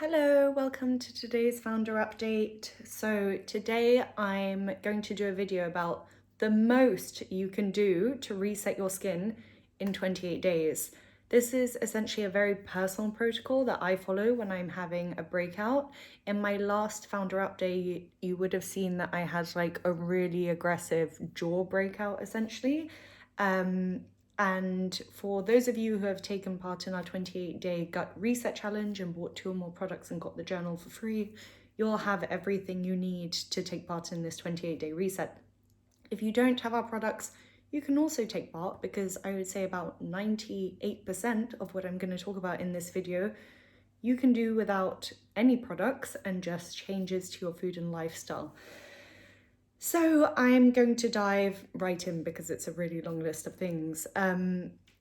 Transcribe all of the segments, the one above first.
Hello, welcome to today's founder update. So today I'm going to do a video about the most you can do to reset your skin in 28 days. This is essentially a very personal protocol that I follow when I'm having a breakout. In my last founder update, you would have seen that I had like a really aggressive jaw breakout essentially. And for those of you who have taken part in our 28-day gut reset challenge and bought 2 or more products and got the journal for free, you'll have everything you need to take part in this 28-day reset. If you don't have our products, you can also take part, because I would say about 98% of what I'm going to talk about in this video you can do without any products and just changes to your food and lifestyle. So I'm going to dive right in because it's a really long list of things.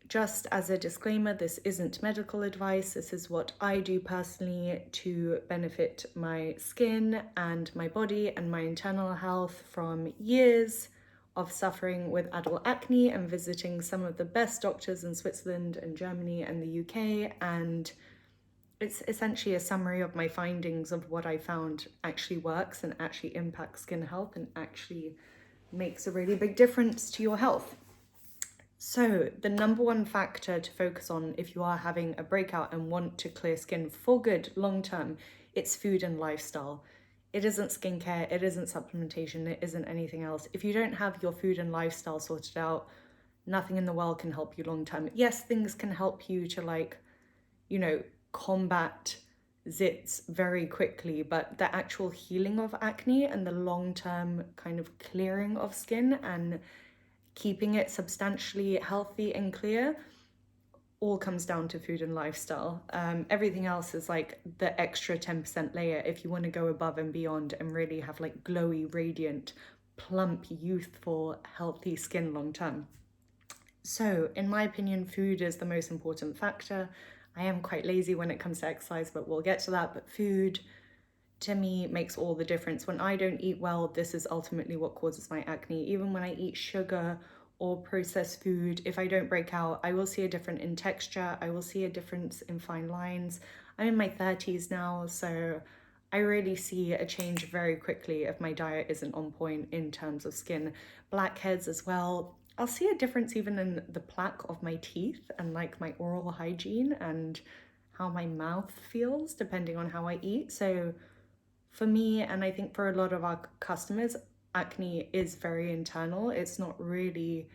Just as a disclaimer, this isn't medical advice. This is what I do personally to benefit my skin and my body and my internal health from years of suffering with adult acne and visiting some of the best doctors in Switzerland and Germany and the UK. And it's essentially a summary of my findings of what I found actually works and actually impacts skin health and actually makes a really big difference to your health. So the number one factor to focus on if you are having a breakout and want to clear skin for good long term, it's food and lifestyle. It isn't skincare, it isn't supplementation, it isn't anything else. If you don't have your food and lifestyle sorted out, nothing in the world can help you long term. Yes, things can help you to combat zits very quickly, but the actual healing of acne and the long-term kind of clearing of skin and keeping it substantially healthy and clear all comes down to food and lifestyle. Everything else is like the extra 10% layer if you want to go above and beyond and really have like glowy, radiant, plump, youthful, healthy skin long term. So in my opinion, food is the most important factor. I am quite lazy when it comes to exercise, but we'll get to that. But food, to me, makes all the difference. When I don't eat well, this is ultimately what causes my acne. Even when I eat sugar or processed food, if I don't break out, I will see a difference in texture. I will see a difference in fine lines. I'm in my 30s now, so I really see a change very quickly if my diet isn't on point in terms of skin. Blackheads as well. I'll see a difference even in the plaque of my teeth and like my oral hygiene and how my mouth feels depending on how I eat. So for me, and I think for a lot of our customers, acne is very internal. It's not really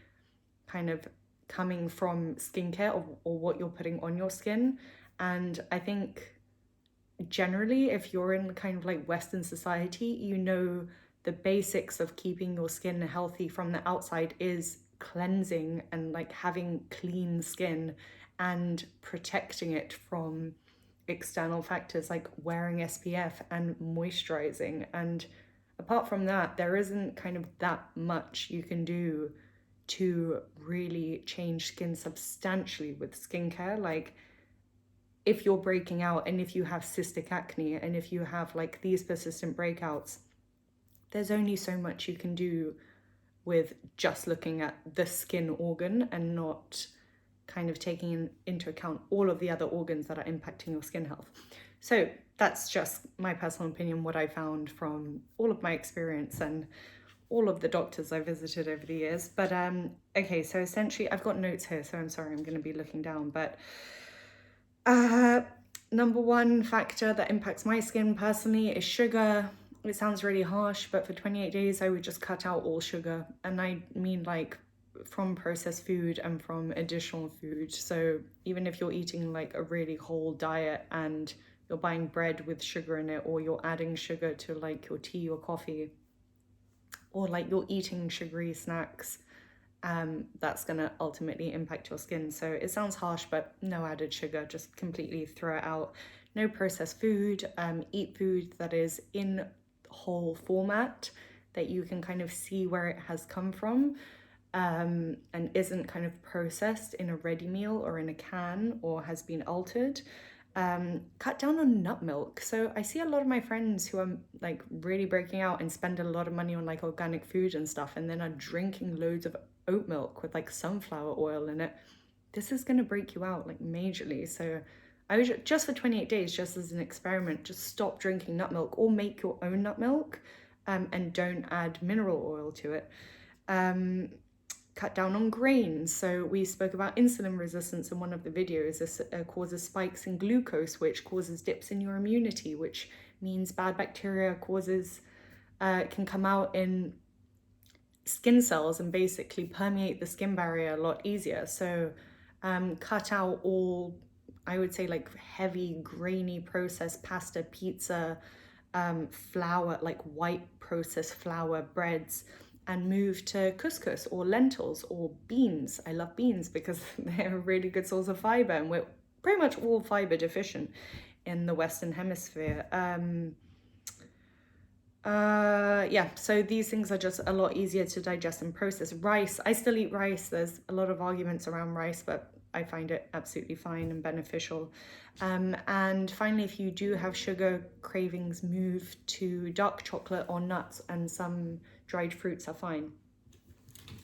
kind of coming from skincare or what you're putting on your skin. And I think generally, if you're in kind of like Western society, you know the basics of keeping your skin healthy from the outside is cleansing and like having clean skin and protecting it from external factors like wearing SPF and moisturizing. And apart from that, there isn't kind of that much you can do to really change skin substantially with skincare. Like if you're breaking out and if you have cystic acne and if you have like these persistent breakouts, there's only so much you can do with just looking at the skin organ and not kind of taking into account all of the other organs that are impacting your skin health. So that's just my personal opinion, what I found from all of my experience and all of the doctors I visited over the years. But okay, so essentially I've got notes here, so I'm sorry, I'm going to be looking down. But number one factor that impacts my skin personally is sugar. It sounds really harsh, but for 28 days, I would just cut out all sugar. And I mean like from processed food and from additional food. So even if you're eating like a really whole diet and you're buying bread with sugar in it, or you're adding sugar to like your tea or coffee, or like you're eating sugary snacks, that's gonna ultimately impact your skin. So it sounds harsh, but no added sugar, just completely throw it out. No processed food, eat food that is in whole format that you can kind of see where it has come from, and isn't kind of processed in a ready meal or in a can or has been altered. Cut down on nut milk. So I see a lot of my friends who are like really breaking out and spend a lot of money on like organic food and stuff, and then are drinking loads of oat milk with like sunflower oil in it. This is going to break you out like majorly. So I would just for 28 days, just as an experiment, just stop drinking nut milk or make your own nut milk, and don't add mineral oil to it. Cut down on grains. So we spoke about insulin resistance in one of the videos. This causes spikes in glucose, which causes dips in your immunity, which means bad bacteria can come out in skin cells and basically permeate the skin barrier a lot easier. So cut out all, I would say, like heavy grainy processed pasta, pizza, flour, like white processed flour breads, and move to couscous or lentils or beans. I love beans because they're a really good source of fiber, and we're pretty much all fiber deficient in the Western Hemisphere. Yeah, so these things are just a lot easier to digest and process. Rice, I still eat rice. There's a lot of arguments around rice, but I find it absolutely fine and beneficial. And finally, if you do have sugar cravings, move to dark chocolate or nuts, and some dried fruits are fine.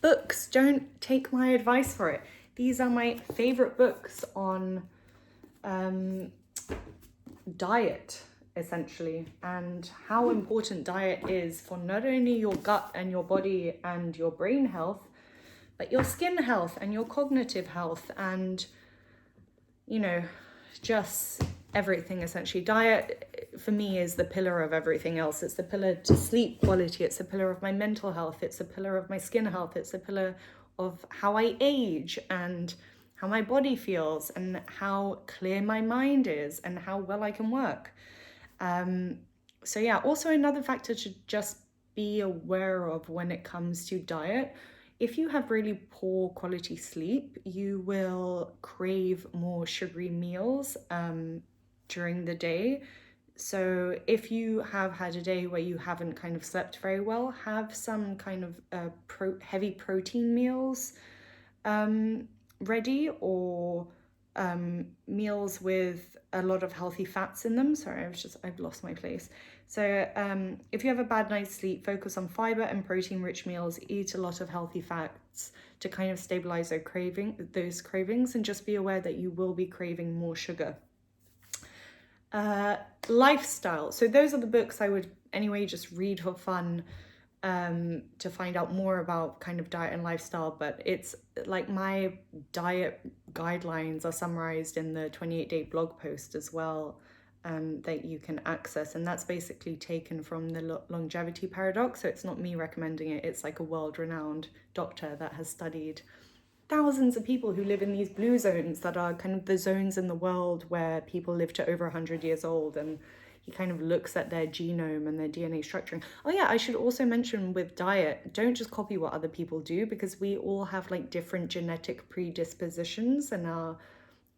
Books, don't take my advice for it. These are my favorite books on diet, essentially, and how important diet is for not only your gut and your body and your brain health, but your skin health and your cognitive health, and just everything. Essentially, diet for me is the pillar of everything else. It's the pillar to sleep quality, it's the pillar of my mental health, it's the pillar of my skin health, it's the pillar of how I age and how my body feels and how clear my mind is and how well I can work. So yeah, also another factor to just be aware of when it comes to diet. If you have really poor quality sleep, you will crave more sugary meals during the day. So if you have had a day where you haven't kind of slept very well, have some kind of heavy protein meals ready, or meals with a lot of healthy fats in them. Sorry, I've lost my place. So if you have a bad night's sleep, focus on fiber and protein rich meals, eat a lot of healthy fats to kind of stabilize those cravings, and just be aware that you will be craving more sugar. Lifestyle. So those are the books I would anyway just read for fun, to find out more about kind of diet and lifestyle. But it's like my diet guidelines are summarized in the 28-day blog post as well, that you can access, and that's basically taken from the longevity paradox. So it's not me recommending it, it's like a world-renowned doctor that has studied thousands of people who live in these blue zones that are kind of the zones in the world where people live to over 100 years old, and he kind of looks at their genome and their DNA structuring. Oh yeah, I should also mention with diet, don't just copy what other people do, because we all have like different genetic predispositions and are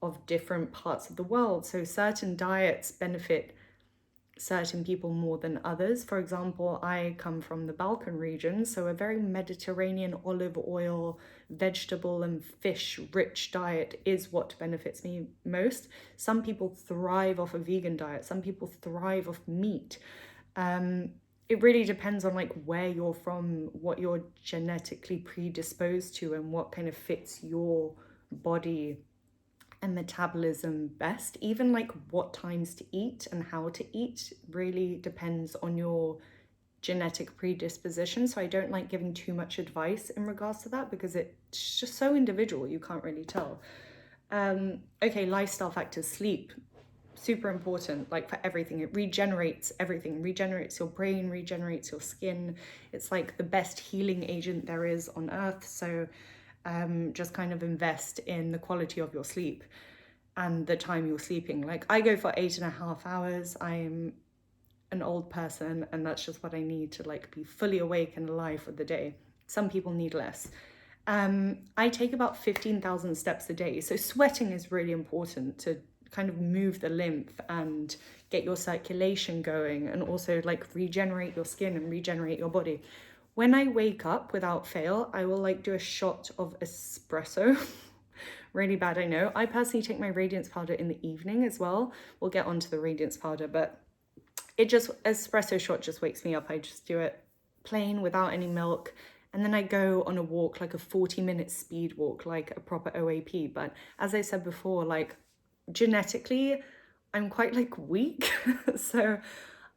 of different parts of the world. So certain diets benefit certain people more than others. For example, I come from the Balkan region, so a very Mediterranean olive oil, vegetable and fish rich diet is what benefits me most. Some people thrive off a vegan diet, some people thrive off meat. It really depends on like where you're from, what you're genetically predisposed to, and what kind of fits your body and metabolism best. Even like what times to eat and how to eat really depends on your genetic predisposition. So I don't like giving too much advice in regards to that, because it's just so individual, you can't really tell. Okay, lifestyle factors. Sleep, super important, like for everything. It regenerates everything, regenerates your brain, regenerates your skin. It's like the best healing agent there is on earth. So just kind of invest in the quality of your sleep and the time you're sleeping. Like I go for 8.5 hours. I'm an old person, and that's just what I need to like be fully awake and alive for the day. Some people need less. I take about 15,000 steps a day. So sweating is really important to kind of move the lymph and get your circulation going, and also like regenerate your skin and regenerate your body. When I wake up, without fail, I will like do a shot of espresso. Really bad, I know. I personally take my radiance powder in the evening as well. We'll get onto the radiance powder, but espresso shot just wakes me up. I just do it plain without any milk. And then I go on a walk, like a 40-minute speed walk, like a proper OAP. But as I said before, like genetically, I'm quite like weak. So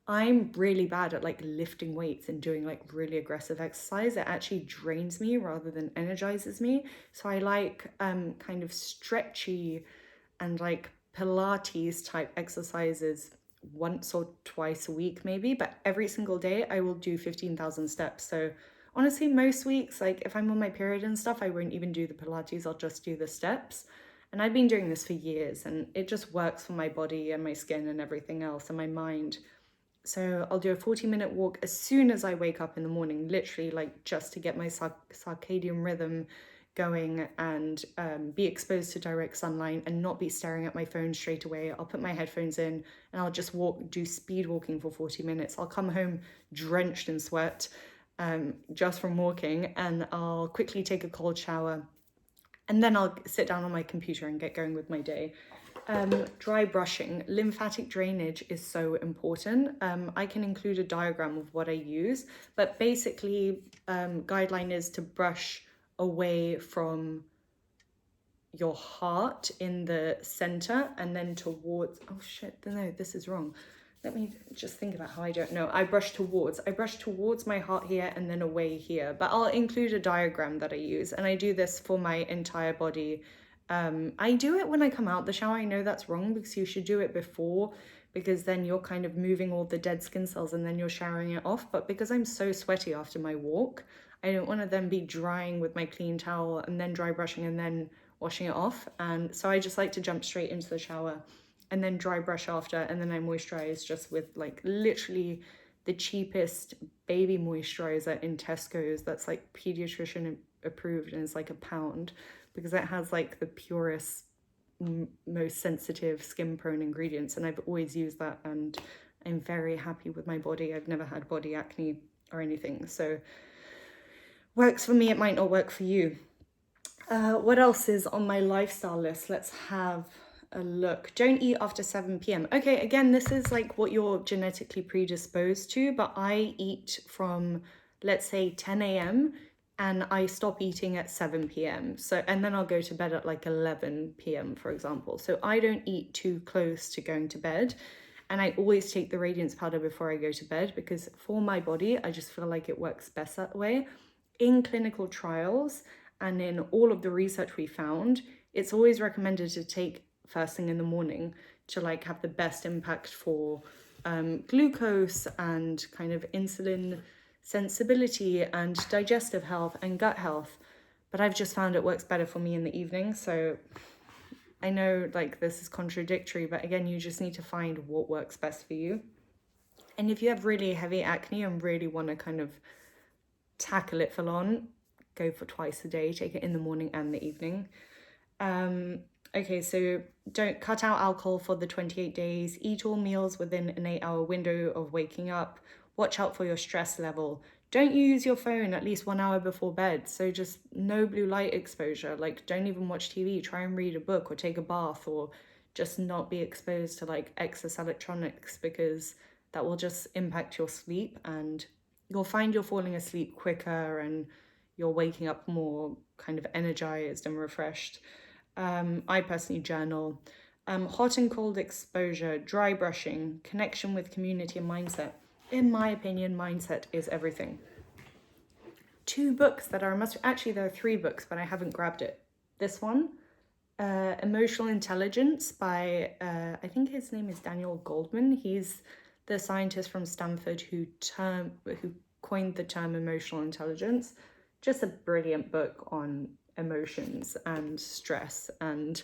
I'm really bad at like lifting weights and doing like really aggressive exercise. It actually drains me rather than energizes me. So I like kind of stretchy and like Pilates type exercises once or twice a week maybe, but every single day I will do 15,000 steps. So honestly, most weeks, like if I'm on my period and stuff, I won't even do the Pilates, I'll just do the steps. And I've been doing this for years and it just works for my body and my skin and everything else and my mind. So I'll do a 40-minute walk as soon as I wake up in the morning, literally like just to get my circadian rhythm going and be exposed to direct sunlight and not be staring at my phone straight away. I'll put my headphones in and I'll just do speed walking for 40 minutes. I'll come home drenched in sweat just from walking, and I'll quickly take a cold shower, and then I'll sit down on my computer and get going with my day. Dry brushing. Lymphatic drainage is so important. I can include a diagram of what I use, but basically guideline is to brush away from your heart in the center and then towards, oh shit, no, this is wrong. Let me just think about how I don't know. I brush towards my heart here and then away here, but I'll include a diagram that I use, and I do this for my entire body. I do it when I come out the shower. I know that's wrong because you should do it before, because then you're kind of moving all the dead skin cells and then you're showering it off. But because I'm so sweaty after my walk, I don't want to then be drying with my clean towel and then dry brushing and then washing it off. And so I just like to jump straight into the shower and then dry brush after, and then I moisturize just with like literally the cheapest baby moisturizer in Tesco's that's like pediatrician approved, and it's like £1 because it has like the purest, most sensitive skin prone ingredients, and I've always used that and I'm very happy with my body. I've never had body acne or anything, so works for me. It might not work for you. What else is on my lifestyle list? Let's have a look. Don't eat after 7 p.m. Okay, again, this is like what you're genetically predisposed to, but I eat from, let's say, 10 a.m. and I stop eating at 7 p.m. So, and then I'll go to bed at like 11 p.m., for example. So I don't eat too close to going to bed. And I always take the radiance powder before I go to bed because for my body, I just feel like it works best that way. In clinical trials and in all of the research we found, it's always recommended to take first thing in the morning to like have the best impact for glucose and kind of insulin sensibility and digestive health and gut health. But I've just found it works better for me in the evening. So I know like this is contradictory, but again, you just need to find what works best for you. And if you have really heavy acne and really want to kind of tackle it full on, go for twice a day, take it in the morning and the evening. Okay, so don't cut out alcohol for the 28 days, eat all meals within an 8-hour window of waking up, watch out for your stress level. Don't use your phone at least 1 hour before bed. So just no blue light exposure. Like don't even watch TV, try and read a book or take a bath, or just not be exposed to like excess electronics, because that will just impact your sleep and you'll find you're falling asleep quicker and you're waking up more kind of energized and refreshed. I personally journal. Hot and cold exposure, dry brushing, connection with community and mindset. In my opinion, mindset is everything. 2 books that are actually there are 3 books, but I haven't grabbed it. This one, Emotional Intelligence by, I think his name is Daniel Goldman. He's the scientist from Stanford who coined the term emotional intelligence. Just a brilliant book on emotions and stress and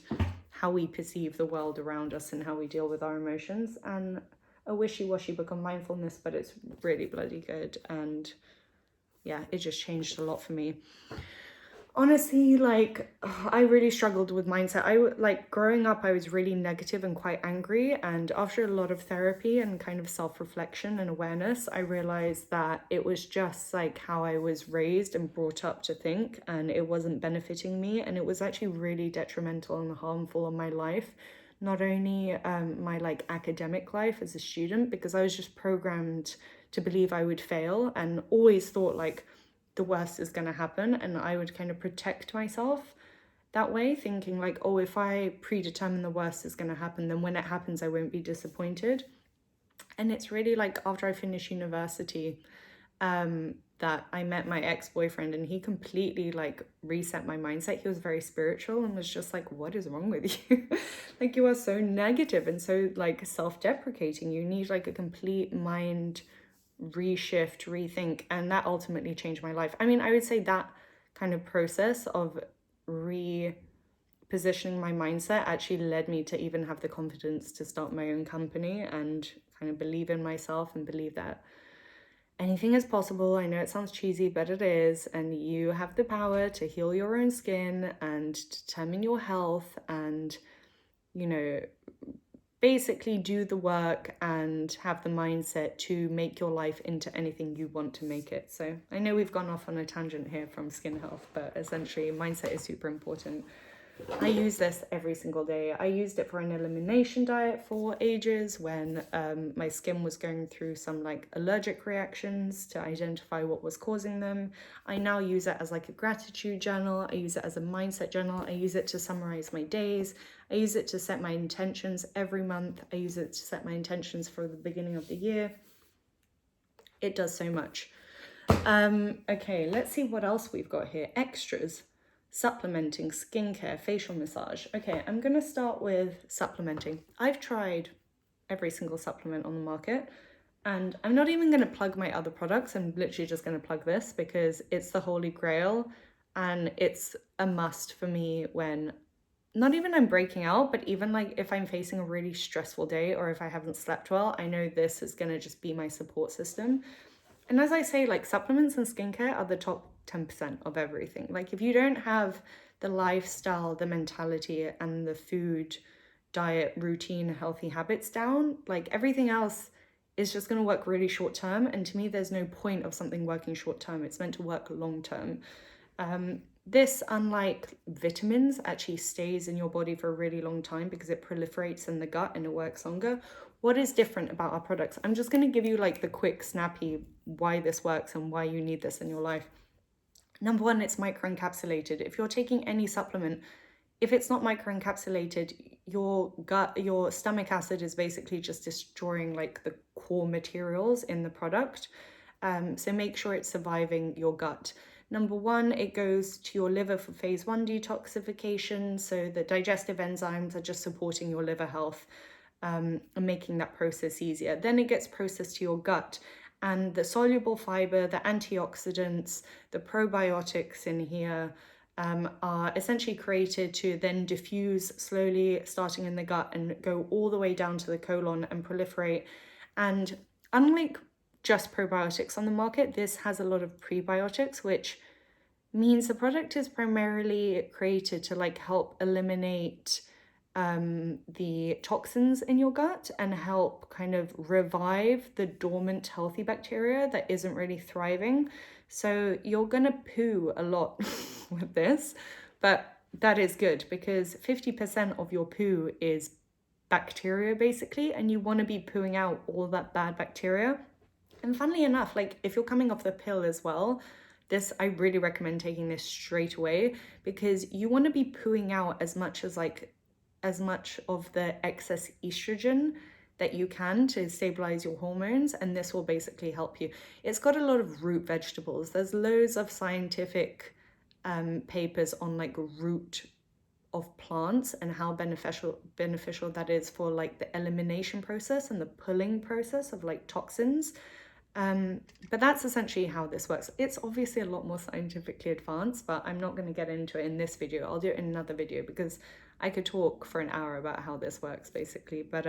how we perceive the world around us and how we deal with our emotions, and a wishy-washy book on mindfulness, but it's really bloody good. And yeah, it just changed a lot for me. Honestly, like I really struggled with mindset. Growing up, I was really negative and quite angry, and after a lot of therapy and kind of self-reflection and awareness, I realized that it was just like how I was raised and brought up to think, and it wasn't benefiting me, and it was actually really detrimental and harmful on my life. Not only my like academic life as a student, because I was just programmed to believe I would fail and always thought like the worst is going to happen, and I would kind of protect myself that way, thinking like, oh, if I predetermine the worst is going to happen, then when it happens, I won't be disappointed. And it's really like after I finished university, that I met my ex-boyfriend, and he completely like reset my mindset. He was very spiritual and was just like, what is wrong with you? Like, you are so negative and so like self-deprecating. You need like a complete mind reshift, rethink. And that ultimately changed my life. I mean, I would say that kind of process of repositioning my mindset actually led me to even have the confidence to start my own company and kind of believe in myself and believe that anything is possible. I know it sounds cheesy, but it is. And you have the power to heal your own skin and determine your health and, you know, basically do the work and have the mindset to make your life into anything you want to make it. So I know we've gone off on a tangent here from skin health, but essentially mindset is super important. I use this every single day. I used it for an elimination diet for ages when my skin was going through some like allergic reactions to identify what was causing them. I now use it as like a gratitude journal. I use it as a mindset journal. I use it to summarize my days. I use it to set my intentions every month. I use it to set my intentions for the beginning of the year. It does so much. Okay, let's see what else we've got here. Extras. Supplementing, skincare, facial massage. Okay, I'm going to start with supplementing. I've tried every single supplement on the market, and I'm not even going to plug my other products. I'm literally just going to plug this because it's the holy grail, and it's a must for me when not even I'm breaking out, but even like if I'm facing a really stressful day or if I haven't slept well, I know this is going to just be my support system. And as I say, like supplements and skincare are the top 10% of everything. Like if you don't have the lifestyle, the mentality, and the food, diet, routine, healthy habits down, like everything else is just going to work really short term. And to me, there's no point of something working short term. It's meant to work long term. This, unlike vitamins, actually stays in your body for a really long time because it proliferates in the gut and it works longer. What is different about our products? I'm just going to give you like the quick, snappy why this works and why you need this in your life. Number one, it's microencapsulated. If you're taking any supplement, if it's not microencapsulated, your gut, your stomach acid is basically just destroying like the core materials in the product. So make sure it's surviving your gut. Number one, it goes to your liver for phase 1 detoxification. So the digestive enzymes are just supporting your liver health and making that process easier. Then it gets processed to your gut. And the soluble fiber, the antioxidants, the probiotics in here are essentially created to then diffuse slowly, starting in the gut and go all the way down to the colon and proliferate. And unlike just probiotics on the market, this has a lot of prebiotics, which means the product is primarily created to like help eliminate the toxins in your gut and help kind of revive the dormant healthy bacteria that isn't really thriving. So you're gonna poo a lot with this, but that is good because 50% of your poo is bacteria basically, and you want to be pooing out all that bad bacteria. And funnily enough, like if you're coming off the pill as well, this, I really recommend taking this straight away because you want to be pooing out as much of the excess estrogen that you can to stabilize your hormones, and this will basically help you. It's got a lot of root vegetables. There's loads of scientific papers on like root of plants and how beneficial that is for like the elimination process and the pulling process of like toxins. But that's essentially how this works. It's obviously a lot more scientifically advanced, but I'm not going to get into it in this video. I'll do it in another video because I could talk for an hour about how this works basically. But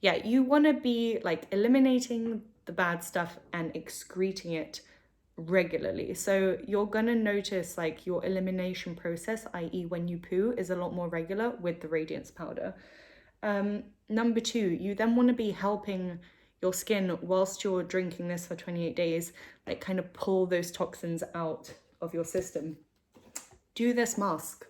yeah, you want to be like eliminating the bad stuff and excreting it regularly. So you're going to notice like your elimination process, i.e. when you poo, is a lot more regular with the radiance powder. Number two, you then want to be helping your skin whilst you're drinking this for 28 days, like kind of pull those toxins out of your system. Do this mask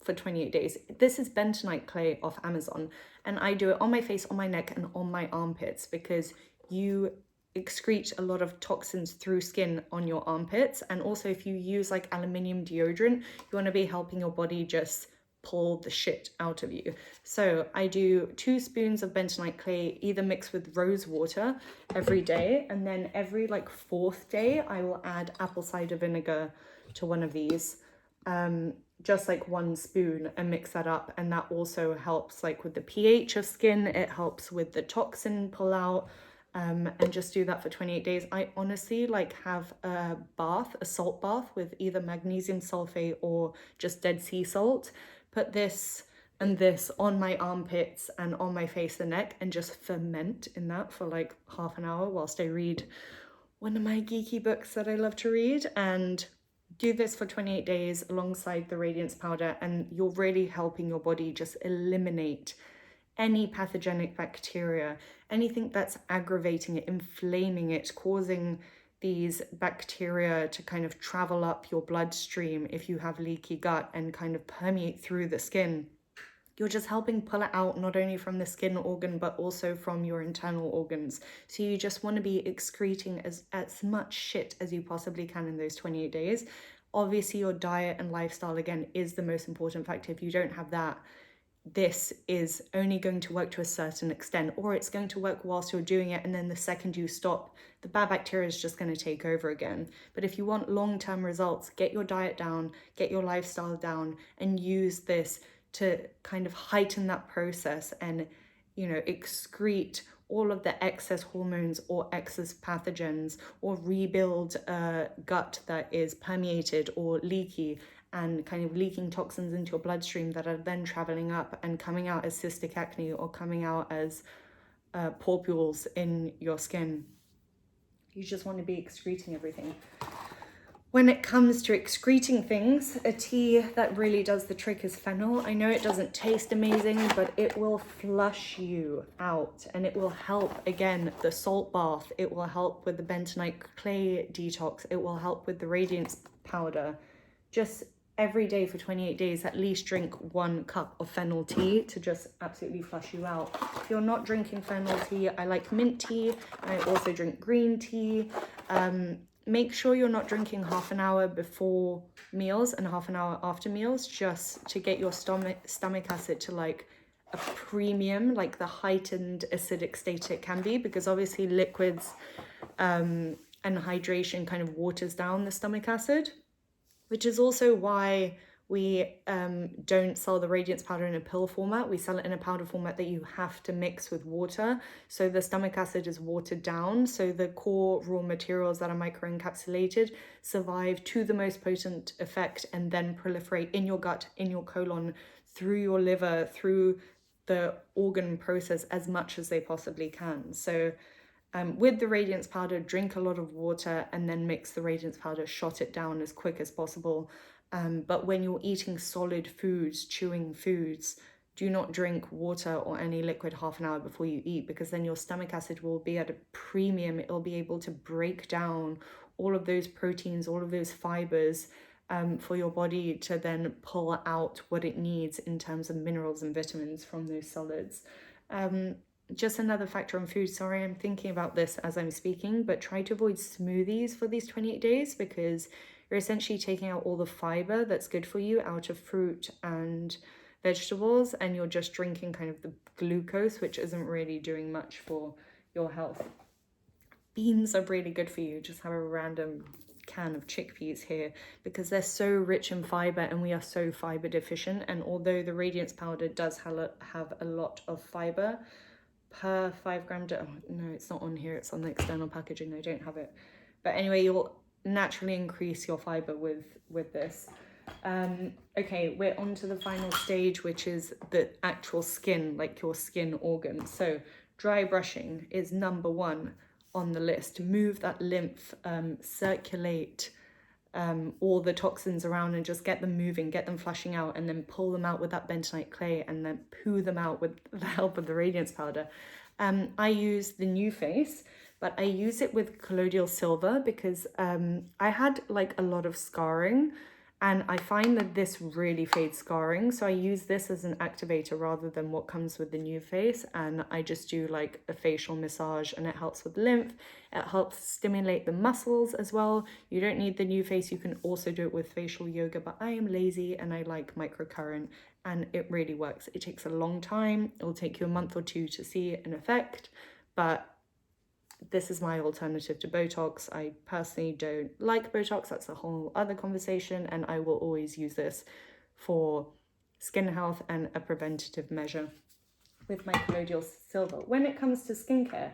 for 28 days. This is bentonite clay off Amazon, and I do it on my face, on my neck, and on my armpits because you excrete a lot of toxins through skin on your armpits. And also if you use like aluminium deodorant, you want to be helping your body just pull the shit out of you. So I do 2 spoons of bentonite clay, either mixed with rose water every day, and then every like 4th day I will add apple cider vinegar to one of these, just like 1 spoon, and mix that up. And that also helps like with the pH of skin, it helps with the toxin pull out. And just do that for 28 days. I honestly like have a salt bath with either magnesium sulfate or just Dead Sea salt. Put this and this on my armpits and on my face and neck, and just ferment in that for like half an hour whilst I read one of my geeky books that I love to read. And do this for 28 days alongside the radiance powder, and you're really helping your body just eliminate any pathogenic bacteria, anything that's aggravating it, inflaming it, causing these bacteria to kind of travel up your bloodstream if you have leaky gut and kind of permeate through the skin. You're just helping pull it out, not only from the skin organ, but also from your internal organs. So you just want to be excreting as much shit as you possibly can in those 28 days. Obviously, your diet and lifestyle, again, is the most important factor. If you don't have that, this is only going to work to a certain extent, or it's going to work whilst you're doing it, and then the second you stop, the bad bacteria is just going to take over again. But if you want long-term results, get your diet down, get your lifestyle down, and use this to kind of heighten that process and, you know, excrete all of the excess hormones or excess pathogens, or rebuild a gut that is permeated or leaky and kind of leaking toxins into your bloodstream that are then traveling up and coming out as cystic acne or coming out as papules in your skin. You just want to be excreting everything. When it comes to excreting things, a tea that really does the trick is fennel. I know it doesn't taste amazing, but it will flush you out, and it will help, again, the salt bath. It will help with the bentonite clay detox. It will help with the radiance powder. Just every day for 28 days, at least drink 1 cup of fennel tea to just absolutely flush you out. If you're not drinking fennel tea, I like mint tea. I also drink green tea. Make sure you're not drinking half an hour before meals and half an hour after meals, just to get your stomach acid to like a premium, like the heightened acidic state it can be, because obviously liquids and hydration kind of waters down the stomach acid, which is also why we don't sell the radiance powder in a pill format. We sell it in a powder format that you have to mix with water. So the stomach acid is watered down. So the core raw materials that are microencapsulated survive to the most potent effect and then proliferate in your gut, in your colon, through your liver, through the organ process as much as they possibly can. So with the radiance powder, drink a lot of water and then mix the radiance powder, shot it down as quick as possible. But when you're eating solid foods, chewing foods, do not drink water or any liquid half an hour before you eat, because then your stomach acid will be at a premium. It'll be able to break down all of those proteins, all of those fibers, for your body to then pull out what it needs in terms of minerals and vitamins from those solids. Just another factor on food, sorry, I'm thinking about this as I'm speaking, but try to avoid smoothies for these 28 days, because you're essentially taking out all the fiber that's good for you out of fruit and vegetables, and you're just drinking kind of the glucose, which isn't really doing much for your health. Beans are really good for you. Just have a random can of chickpeas here, because they're so rich in fiber and we are so fiber deficient. And although the radiance powder does have a lot of fiber per 5 gram, no, it's not on here, it's on the external packaging, I don't have it. But anyway, you'll naturally increase your fiber with this. Okay, we're on to the final stage, which is the actual skin, like your skin organs. So dry brushing is number 1 on the list. Move that lymph, circulate all the toxins around and just get them moving, get them flushing out, and then pull them out with that bentonite clay and then poo them out with the help of the radiance powder. I use the New Face, but I use it with colloidal silver because I had like a lot of scarring And I find that this really fades scarring. So I use this as an activator rather than what comes with the new face. And I just do like a facial massage, and it helps with lymph. It helps stimulate the muscles as well. You don't need the new face. You can also do it with facial yoga, but I am lazy and I like microcurrent, and it really works. It takes a long time. It'll take you a month or two to see an effect, but this is my alternative to Botox. I personally don't like Botox. That's a whole other conversation, and I will always use this for skin health and a preventative measure with my colloidal silver. When it comes to skincare,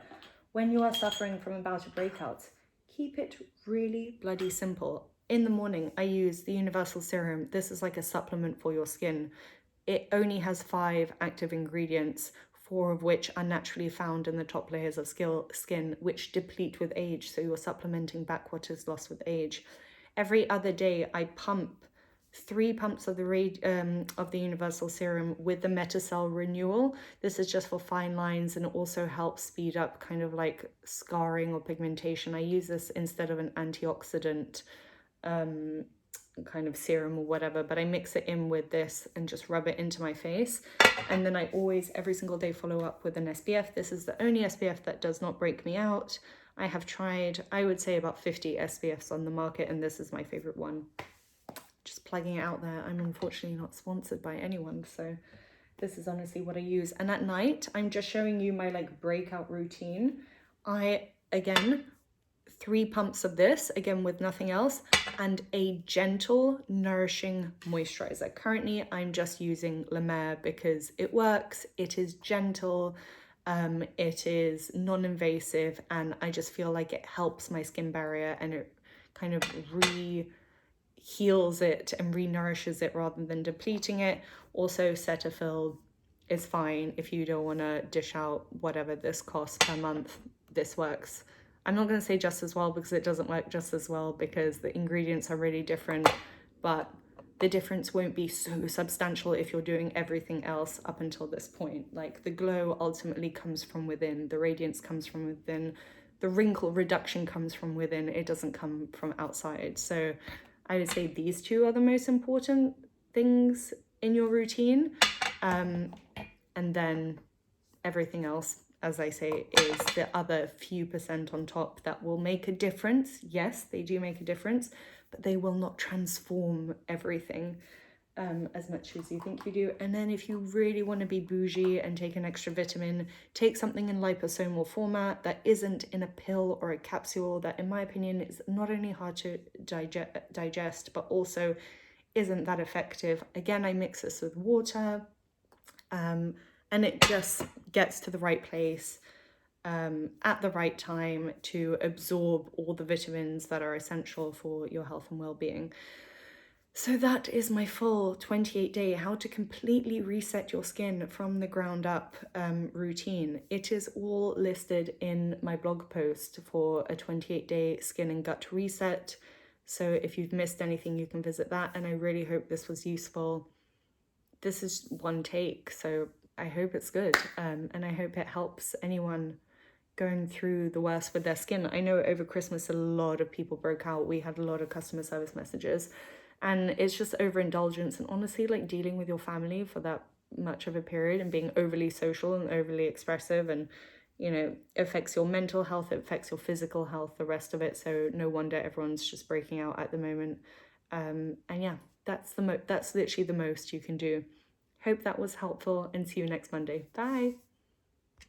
when you are suffering from a bout of breakouts, keep it really bloody simple. In the morning, I use the Universal Serum. This is like a supplement for your skin. It only has 5 active ingredients, 4 of which are naturally found in the top layers of skin, which deplete with age. So you're supplementing back what is lost with age. Every other day, I pump 3 pumps of the Universal Serum with the Metacell Renewal. This is just for fine lines and also helps speed up kind of like scarring or pigmentation. I use this instead of an antioxidant kind of serum or whatever, but I mix it in with this and just rub it into my face. And then I always, every single day, follow up with an SPF. This is the only SPF that does not break me out. I have tried, I would say, about 50 SPFs on the market, and this is my favorite one. Just plugging it out there. I'm unfortunately not sponsored by anyone, so this is honestly what I use. And at night, I'm just showing you my like breakout routine. Again, 3 pumps of this, again with nothing else, and a gentle, nourishing moisturizer. Currently, I'm just using La Mer because it works, it is gentle, it is non-invasive, and I just feel like it helps my skin barrier and it kind of heals it and re-nourishes it rather than depleting it. Also, Cetaphil is fine if you don't want to dish out whatever this costs per month. This works. I'm not going to say just as well because it doesn't work just as well because the ingredients are really different, but the difference won't be so substantial if you're doing everything else up until this point. Like the glow ultimately comes from within, the radiance comes from within, the wrinkle reduction comes from within, it doesn't come from outside. So I would say these 2 are the most important things in your routine. And then everything else, as I say, is the other few percent on top that will make a difference. Yes, they do make a difference, but they will not transform everything as much as you think you do. And then if you really want to be bougie and take an extra vitamin, take something in liposomal format that isn't in a pill or a capsule that, in my opinion, is not only hard to digest, but also isn't that effective. Again, I mix this with water, and it just gets to the right place at the right time to absorb all the vitamins that are essential for your health and well-being. So that is my full 28-day how to completely reset your skin from the ground up routine. It is all listed in my blog post for a 28-day skin and gut reset. So if you've missed anything, you can visit that. And I really hope this was useful. This is one take, so I hope it's good. And I hope it helps anyone going through the worst with their skin. I know over Christmas, a lot of people broke out. We had a lot of customer service messages. And it's just overindulgence, and honestly, like dealing with your family for that much of a period and being overly social and overly expressive, and you know, affects your mental health, it affects your physical health, the rest of it. So no wonder everyone's just breaking out at the moment. And yeah, that's literally the most you can do. Hope that was helpful, and see you next Monday. Bye.